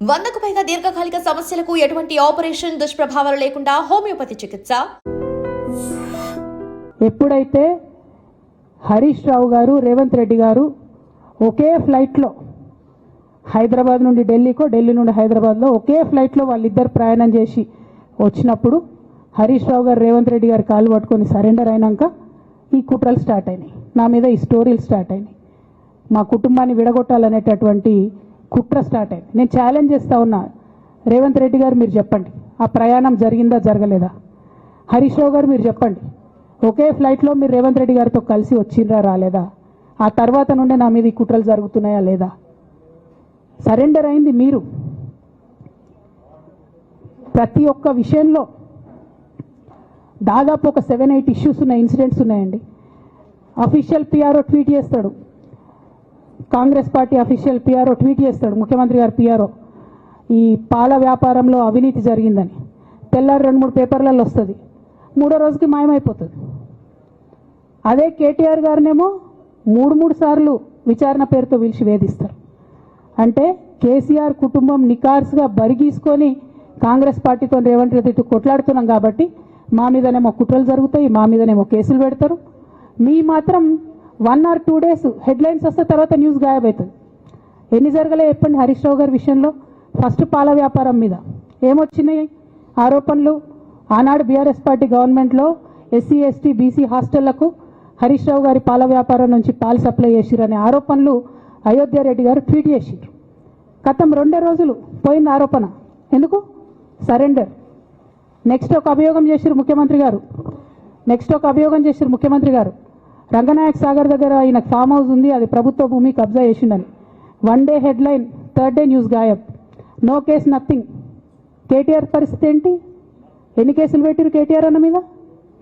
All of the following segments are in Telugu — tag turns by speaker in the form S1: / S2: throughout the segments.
S1: 100కు పైగా దీర్ఘకాలిక సమస్యలకు ఎటువంటి ఆపరేషన్ దుష్ప్రభావాలు లేకుండా హోమియోపతి చికిత్స.
S2: ఎప్పుడైతే హరీష్ రావు గారు రేవంత్ రెడ్డి గారు ఒకే ఫ్లైట్లో హైదరాబాద్ నుండి ఢిల్లీకో, ఢిల్లీ నుండి హైదరాబాద్లో ఒకే ఫ్లైట్లో వాళ్ళిద్దరు ప్రయాణం చేసి వచ్చినప్పుడు హరీష్ రావు గారు రేవంత్ రెడ్డి గారు కాలు పట్టుకొని సరెండర్ అయినాక ఈ కుట్రలు స్టార్ట్ అయినాయి, నా మీద ఈ స్టోరీలు స్టార్ట్ అయినాయి, మా కుటుంబాన్ని విడగొట్టాలనేటటువంటి కుట్ర స్టార్ట్ అయింది. నేను ఛాలెంజ్ చేస్తా ఉన్నా, రేవంత్ రెడ్డి గారు మీరు చెప్పండి, ఆ ప్రయాణం జరిగిందా జరగలేదా? హరీష్ రావు గారు మీరు చెప్పండి, ఒకే ఫ్లైట్లో మీరు రేవంత్ రెడ్డి గారితో కలిసి వచ్చిండ్రా రాలేదా? ఆ తర్వాత నుండే నా మీద ఈ కుట్రలు జరుగుతున్నాయా లేదా? సరెండర్ అయింది మీరు. ప్రతి ఒక్క విషయంలో దాదాపు ఒక 7-8 ఇష్యూస్ ఉన్నాయి, ఇన్సిడెంట్స్ ఉన్నాయండి. అఫీషియల్ పిఆర్ఓ ట్వీట్ చేస్తాడు, Congress party official PRO tweet చేస్తాడు, ముఖ్యమంత్రి గారు పిఆర్ఓ, ఈ పాల వ్యాపారంలో అవినీతి జరిగిందని. తెల్లారి 2-3 పేపర్లలో వస్తుంది, 3వ రోజుకి మాయమైపోతుంది. అదే కేటీఆర్ గారినేమో 3 సార్లు విచారణ పేరుతో పిలిచి వేధిస్తారు. అంటే కేసీఆర్ కుటుంబం నికార్స్గా బరిగీసుకొని కాంగ్రెస్ పార్టీతో రేవంత్ రెడ్డితో కొట్లాడుతున్నాం కాబట్టి మా మీదనేమో కుట్రలు జరుగుతాయి, మా మీదనేమో కేసులు పెడతారు. మీ మాత్రం 1 or 2 days హెడ్లైన్స్ వస్తే తర్వాత న్యూస్ గాయబవుతుంది. ఎన్ని జరగలే చెప్పండి హరీష్ రావు గారి విషయంలో? ఫస్ట్ పాల వ్యాపారం మీద ఏమొచ్చినాయి ఆరోపణలు? ఆనాడు బీఆర్ఎస్ పార్టీ గవర్నమెంట్లో SC ST BC హాస్టళ్లకు Harish Rao గారి పాల వ్యాపారం నుంచి పాలు సప్లై చేసిరనే ఆరోపణలు అయోధ్య రెడ్డి గారు ట్వీట్ చేసిండ్రు. గతం 2 రోజులు పోయిన ఆరోపణ ఎందుకు? సరెండర్. నెక్స్ట్ ఒక అభియోగం చేసిరు ముఖ్యమంత్రి గారు, రంగనాయక్ సాగర్ దగ్గర ఆయన ఫామ్ హౌస్ ఉంది, అది ప్రభుత్వ భూమి, కబ్జా చేసిండని. 1 day headline, 3rd day news గాయబ్, నో కేస్ నథింగ్. కేటీఆర్ పరిస్థితి ఏంటి? ఎన్ని కేసులు పెట్టిరు కేటీఆర్ అన్న మీద?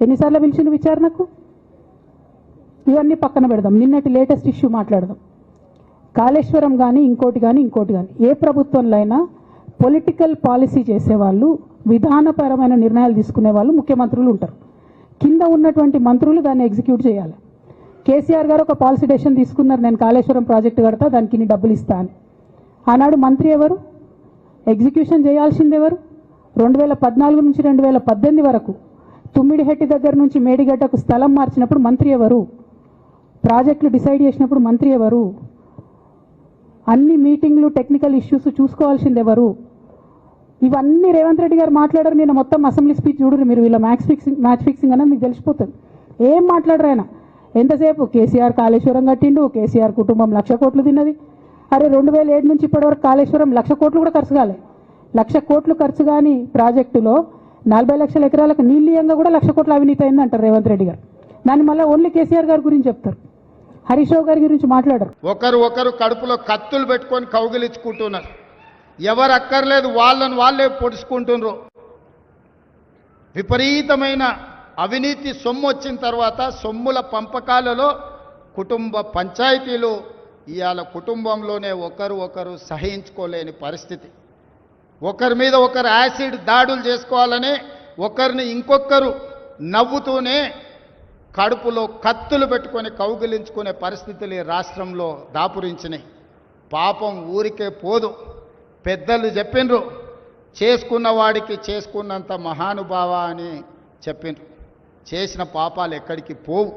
S2: ఎన్నిసార్లు పిలిచిండు విచారణకు? ఇవన్నీ పక్కన పెడదాం, నిన్నటి లేటెస్ట్ ఇష్యూ మాట్లాడదాం. కాళేశ్వరం కానీ ఇంకోటి కానీ ఏ ప్రభుత్వంలో అయినా పొలిటికల్ పాలసీ చేసేవాళ్ళు, విధానపరమైన నిర్ణయాలు తీసుకునే వాళ్ళు ముఖ్యమంత్రులు ఉంటారు. కింద ఉన్నటువంటి మంత్రులు దాన్ని ఎగ్జిక్యూట్ చేయాలి. కేసీఆర్ గారు ఒక పాలసీ డెసిషన్ తీసుకున్నారు, నేను కాళేశ్వరం ప్రాజెక్టు కడతా, దానికి ఇన్ని డబ్బులు ఇస్తా అని. ఆనాడు మంత్రి ఎవరు? ఎగ్జిక్యూషన్ చేయాల్సింది ఎవరు? 2014 నుంచి 2018 వరకు తుమ్మిడిహెట్టి దగ్గర నుంచి మేడిగడ్డకు స్థలం మార్చినప్పుడు మంత్రి ఎవరు? ప్రాజెక్టులు డిసైడ్ చేసినప్పుడు మంత్రి ఎవరు? అన్ని మీటింగ్లు, టెక్నికల్ ఇష్యూస్ చూసుకోవాల్సింది ఎవరు? ఇవన్నీ రేవంత్ రెడ్డి గారు మాట్లాడారు. నేను మొత్తం అసెంబ్లీ స్పీచ్ చూడరు మీరు, వీళ్ళ మ్యాచ్ ఫిక్సింగ్ అనేది మీకు తెలిసిపోతుంది. ఏం మాట్లాడరు ఆయన. ఎంతసేపు కేసీఆర్ కాళేశ్వరం కట్టిండు, కేసీఆర్ కుటుంబం 1,00,000 కోట్లు తిన్నది. అరే 2007 నుంచి ఇప్పటివరకు కాళేశ్వరం 1,00,000 కోట్లు కూడా ఖర్చు కాలే. 1,00,000 కోట్లు ఖర్చు కాని ప్రాజెక్టులో 40 లక్షల ఎకరాలకు నీళ్ళియంగా కూడా 1,00,000 కోట్ల అవినీతి అయింది అంటారు రేవంత్ రెడ్డి గారు. దాన్ని మళ్ళీ ఓన్లీ కేసీఆర్ గారి గురించి చెప్తారు, హరీష్ రావు గారి గురించి మాట్లాడరు.
S3: ఒకరు కడుపులో కత్తులు పెట్టుకొని కౌగిలించుకుంటున్నారు. ఎవరు అక్కర్లేదు, వాళ్ళే పొడుచుకుంటున్నారు. విపరీతమైన అవినీతి సొమ్ము వచ్చిన తర్వాత సొమ్ముల పంపకాలలో కుటుంబ పంచాయతీలు ఇవాళ కుటుంబంలోనే ఒకరు సహించుకోలేని పరిస్థితి. ఒకరి మీద ఒకరు యాసిడ్ దాడులు చేసుకోవాలని ఒకరిని ఇంకొకరు నవ్వుతూనే కడుపులో కత్తులు పెట్టుకొని కౌగిలించుకునే పరిస్థితులు ఈ రాష్ట్రంలో దాపురించినాయి. పాపం ఊరికే పోదు. పెద్దలు చెప్పిండ్రు, చేసుకున్న వాడికి చేసుకున్నంత మహానుభావ అని చెప్పిండ్రు. చేసిన పాపాలు ఎక్కడికి పోవు,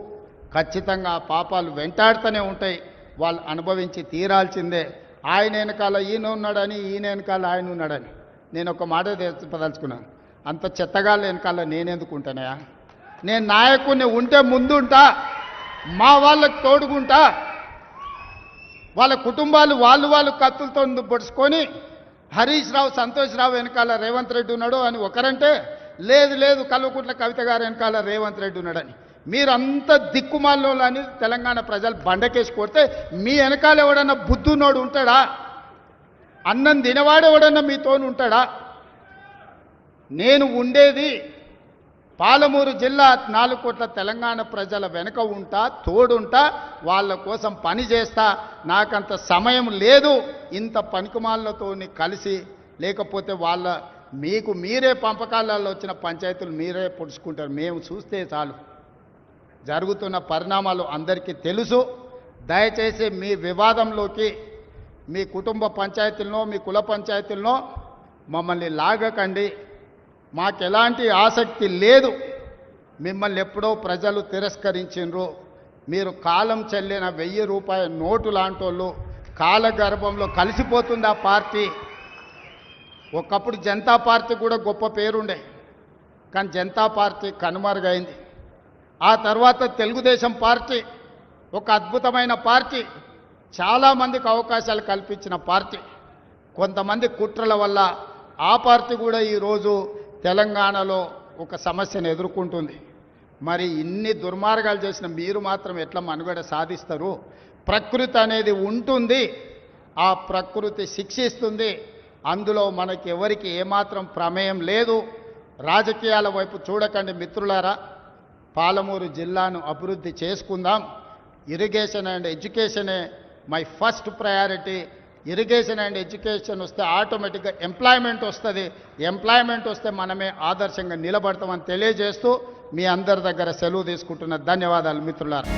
S3: ఖచ్చితంగా ఆ పాపాలు వెంటాడుతూనే ఉంటాయి. వాళ్ళు అనుభవించి తీరాల్సిందే. ఆయన వెనకాల ఈయన ఉన్నాడని, ఈయన వెనకాల ఆయన ఉన్నాడని. నేను ఒక మాట చెప్పదలుచుకున్నాను, అంత చెత్తగాళ్ళ వెనకాల నేనెందుకు ఉంటానయా? నేను నాయకుడిని ఉంటే ముందుంటా, మా వాళ్ళకి తోడుకుంటా. వాళ్ళ కుటుంబాలు వాళ్ళు కత్తులతో పొడుచుకొని హరీష్ రావు, సంతోష్ రావు వెనకాల రేవంత్ రెడ్డి ఉన్నాడు అని ఒకరంటే, లేదు కల్వకుంట్ల కవిత గారు వెనకాల రేవంత్ రెడ్డి ఉన్నాడని. మీరంతా దిక్కుమాల్లో అని తెలంగాణ ప్రజలు బండకేసి కొడితే మీ వెనకాల ఎవడన్నా బుద్ధునోడు ఉంటాడా? అన్నం తినవాడు ఎవడన్నా మీతోను ఉంటాడా? నేను ఉండేది పాలమూరు జిల్లా, 4 కోట్ల తెలంగాణ ప్రజల వెనుక ఉంటా, తోడుంటా, వాళ్ళ కోసం పని చేస్తా. నాకంత సమయం లేదు ఇంత పనికిమాలతో కలిసి, లేకపోతే మీకు మీరే పంపకాలలో వచ్చిన పంచాయతీలు మీరే పొడుచుకుంటారు. మేము చూస్తే చాలు. జరుగుతున్న పరిణామాలు అందరికీ తెలుసు. దయచేసి మీ వివాదంలోకి మీ కుటుంబ పంచాయతీలనో మీ కుల పంచాయతీలనో మమ్మల్ని లాగకండి, మాకు ఎలాంటి ఆసక్తి లేదు, మిమ్మల్ని ఎప్పుడో ప్రజలు తిరస్కరించిండ్రు, మీరు కాలం చెల్లిన 1000 రూపాయల నోటు లాంటోళ్ళు, కాలగర్భంలో కలిసిపోతుంది ఆ పార్టీ. ఒకప్పుడు జనతా పార్టీ కూడా గొప్ప పేరుండే, కానీ జనతా పార్టీ కనుమరుగైంది. ఆ తర్వాత తెలుగుదేశం పార్టీ ఒక అద్భుతమైన పార్టీ, చాలామందికి అవకాశాలు కల్పించిన పార్టీ. కొంతమంది కుట్రల వల్ల ఆ పార్టీ కూడా ఈరోజు తెలంగాణలో ఒక సమస్యను ఎదుర్కొంటుంది. మరి ఇన్ని దుర్మార్గాలు చేసిన మీరు మాత్రం ఎట్లా మనుగడ సాధిస్తారు? ప్రకృతి అనేది ఉంటుంది, ఆ ప్రకృతి శిక్షిస్తుంది, అందులో మనకి ఎవరికి ఏమాత్రం ప్రమేయం లేదు. రాజకీయాల వైపు చూడకండి మిత్రులారా, పాలమూరు జిల్లాను అభివృద్ధి చేసుకుందాం. ఇరిగేషన్ అండ్ ఎడ్యుకేషనే my first priority. Irrigation and education వస్తే ఆటోమేటిక్గా ఎంప్లాయ్మెంట్ వస్తుంది, ఎంప్లాయ్మెంట్ వస్తే మనమే ఆదర్శంగా నిలబడతామని తెలియజేస్తూ మీ అందరి దగ్గర సెలవు తీసుకుంటున్న ధన్యవాదాలు మిత్రులారా.